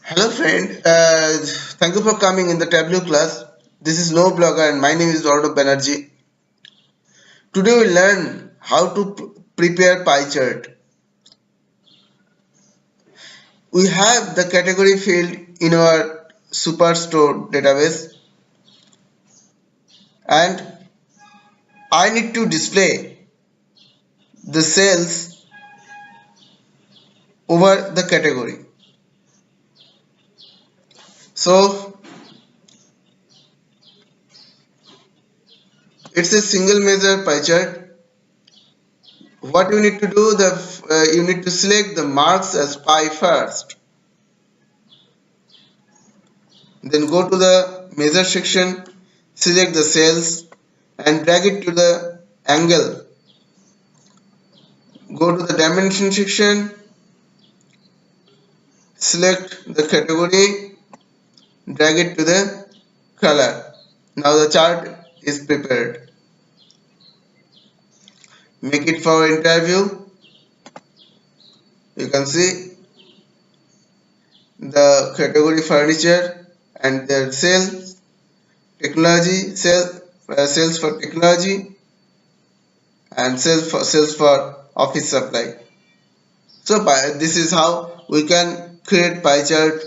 Hello friend, thank you for coming in the Tableau class. This is No Blogger and my name is Arnav Banerjee. Today we learn how to prepare pie chart. We have the category field in our Superstore database and I need to display the cells over the category. So it's a single measure pie chart. What you need to do, you need to select the marks as pie first. Then go to the measure section, select the cells and drag it to the angle. Go to the dimension section, select the category, drag it to the color. Now the chart is prepared. Make it for interview. You can see the category furniture and their sales, technology, sales for technology and sales for office supply. So this is how we can create pie chart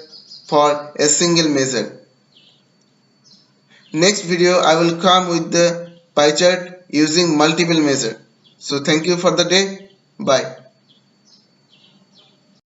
for a single measure. Next video I will come with the pie chart using multiple measure. So thank you for the day. Bye.